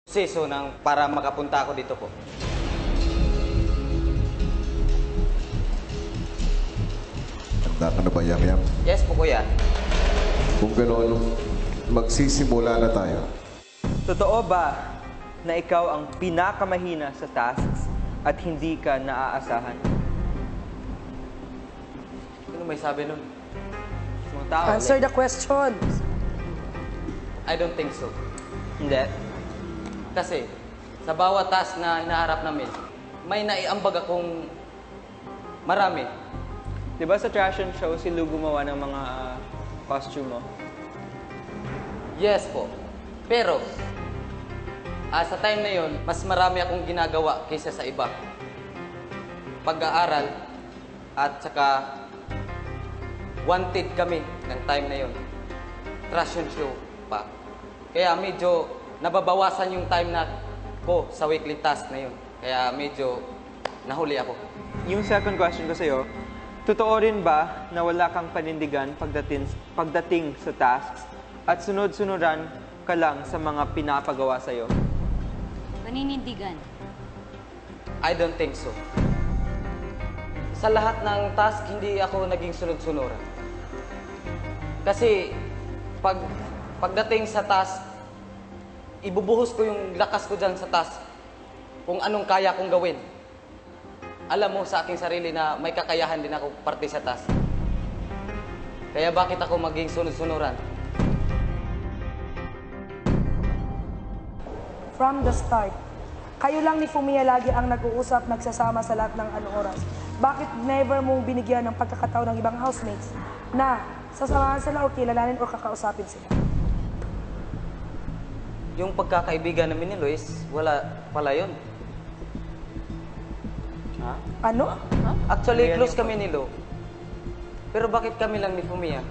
proseso para makapunta ako dito po. Handa ka na ba, Yam-Yam? Yes po, kuya. Kung gano'n, magsisimula na tayo. Totoo ba na ikaw ang pinakamahina sa tasks at hindi ka naaasahan? Ano may sabi nun? Mga tao, Answer the question. I don't think so. Hindi. Kasi sa bawat task na hinaharap namin, may naiambag akong marami. Di ba sa trash and show, si Lou gumawa ng mga costume mo? Yes po. Pero, sa time na yon, mas marami akong ginagawa kaysa sa iba. Pag-aaral at saka wanted kami ng time na yon. Trash and show pa. Kaya medyo nababawasan yung time na ko sa weekly task na yun. Kaya medyo nahuli ako. Yung second question ko sa'yo, totoo rin ba na wala kang panindigan pagdating sa tasks at sunod-sunuran ka lang sa mga pinapagawa sa'yo? Paninindigan. I don't think so. Sa lahat ng task, hindi ako naging sunod-sunuran. Kasi pagdating sa task, ibubuhos ko yung lakas ko dyan sa task. Kung anong kaya kong gawin. Alam mo sa aking sarili na may kakayahan din ako parte sa task. Kaya bakit ako maging sunod-sunuran? From the start, kayo lang ni Fumiya lagi ang nag-uusap, nagsasama sa lahat ng oras. Bakit never mong binigyan ng pagkakataon ng ibang housemates na sasamahan sila o kilalanin o kakausapin sila? Yung pagkakaibigan namin ni Luis, wala pala yun. Ha? Ano? Actually, close kami ni Lo. Pero bakit kami lang ni Fumiya?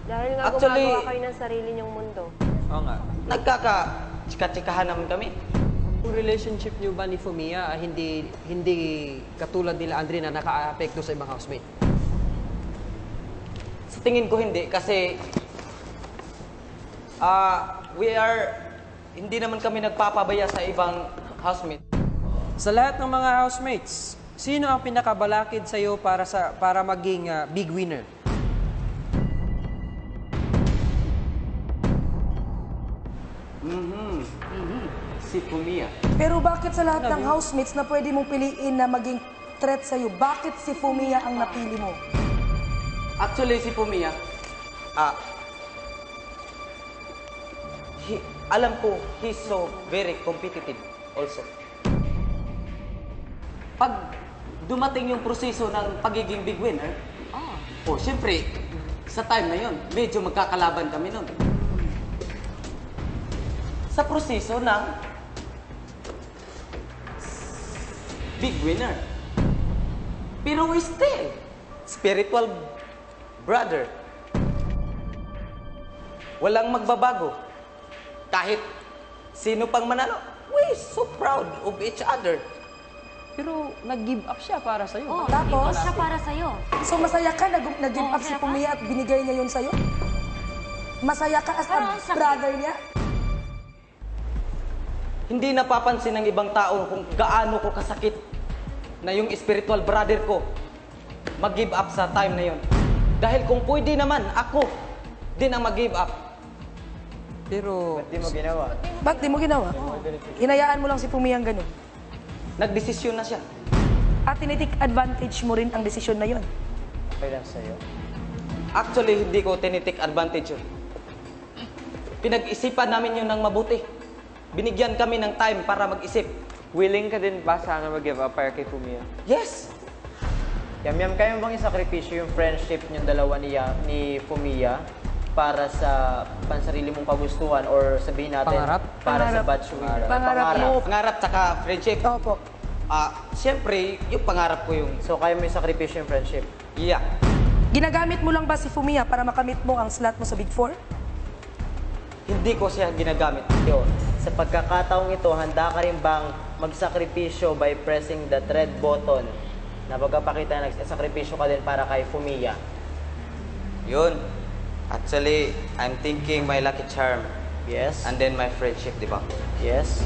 Dahil nga gumagawa kayo ng sarili niyong mundo. Oo nga. Nagkaka-chika-chikahan naman kami. Yung relationship niyo ba ni Fumiya hindi katulad nila Andre na naka-apekto sa ibang housemate? Sa tingin ko hindi kasi hindi naman kami nagpapabaya sa ibang housemate. Sa lahat ng mga housemates, sino ang pinakabalakid sa iyo para maging big winner? Si Fumiya. Pero bakit sa lahat ng housemates na pwede mong piliin na maging threat sa'yo, bakit si Fumiya ang napili mo? Actually, si Fumiya, alam ko, he's so very competitive also. Pag dumating yung proseso ng pagiging big winner, syempre, sa time na yon, medyo magkakalaban kami nun. Sa proseso ng big winner. Pero we still spiritual brother. Walang magbabago. Kahit sino pang manalo, we so proud of each other. Pero nag-give up siya para sa iyo. Oh, Tapos? siya para sa'yo. So masaya ka nag-give up si masaya ka? Fumiya at binigay niya yun sa'yo? Masaya ka as Parang a sakit. brother niya? Hindi napapansin ng ibang tao kung gaano ko kasakit na yung spiritual brother ko mag-give up sa time na yon. Dahil kung pwede naman, ako din ang mag-give up. Pero Ba't di mo ginawa? Ba't di mo ginawa? Hinayaan mo lang si Fumiya ang ganun. Nagdesisyon na siya. At tinitik advantage mo rin ang desisyon na yun. Okay lang sa'yo. Actually, hindi ko tinitik advantage yun. Pinag-isipan namin yun ng mabuti. Binigyan kami ng time para mag-isip. Willing ka din ba sana mag-give up para kay Fumiya? Yes! Yam-Yam, kaya mo bang isakripisyo yung friendship niyong dalawa ni Fumiya para sa pansarili mong kagustuhan or sabihin natin Pangarap? para sa batch winner? Pangarap mo. Pangarap tsaka friendship. Opo. Siyempre, yung pangarap ko yung... So, kaya mo isakripisyo yung friendship? Yeah. Ginagamit mo lang ba si Fumiya para makamit mo ang slot mo sa Big Four? Hindi ko siya ginagamit. Yun. Sa pagkakataong ito, handa ka rin bang magsakripisyo by pressing the red button na pagkapakita na nagsakripisyo ka din para kay Fumiya? Yun. Actually, I'm thinking my lucky charm. Yes. And then my friendship, di ba? Yes.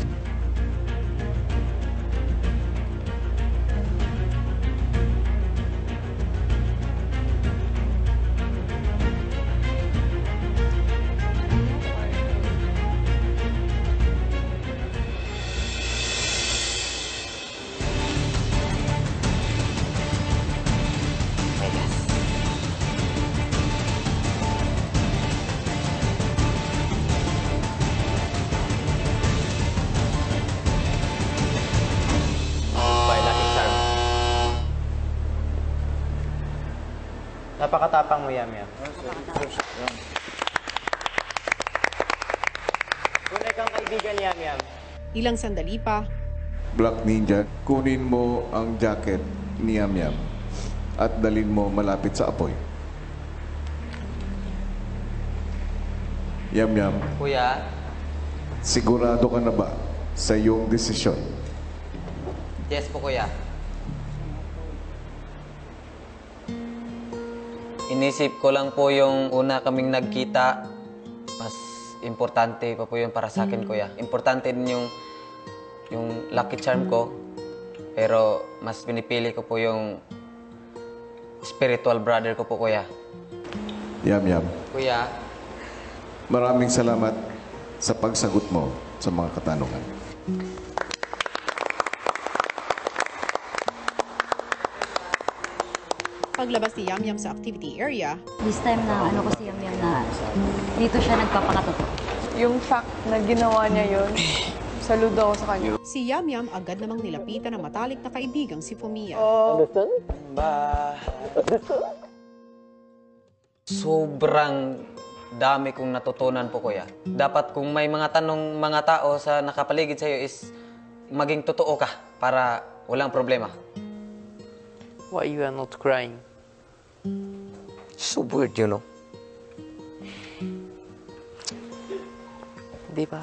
By Lucky Charm. Napakatapang mo, Yam Yam. Tunay kang kaibigan, Yam Yam. Ilang sandali pa, Black Ninja, kunin mo ang jacket ni Yam Yam at dalin mo malapit sa apoy. Yam Yam, Kuya, sigurado ka na ba sa iyong desisyon? yes po kuya. Inisip ko lang po yung una kaming nagkita, mas importante pa po yun para sa akin, kuya. Importante din yung lucky charm ko, pero mas pinipili ko po yung spiritual brother ko po, kuya. Yam Yam, Kuya, maraming salamat sa pagsagot mo sa mga katanungan. paglabas ni Yam Yam sa activity area, This time na ano ko si Yam Yam na dito siya nagpapakatotoo. Yung fact na ginawa niya yun, saludo ako sa kanya. si Yam Yam agad namang nilapitan ng matalik na kaibigang si Fumiya. sobrang dami kong natutunan po, kuya. Dapat kung may mga tanong mga tao sa nakapaligid sa'yo is maging totoo ka para walang problema. Why you are not crying? So weird, you know? Di ba?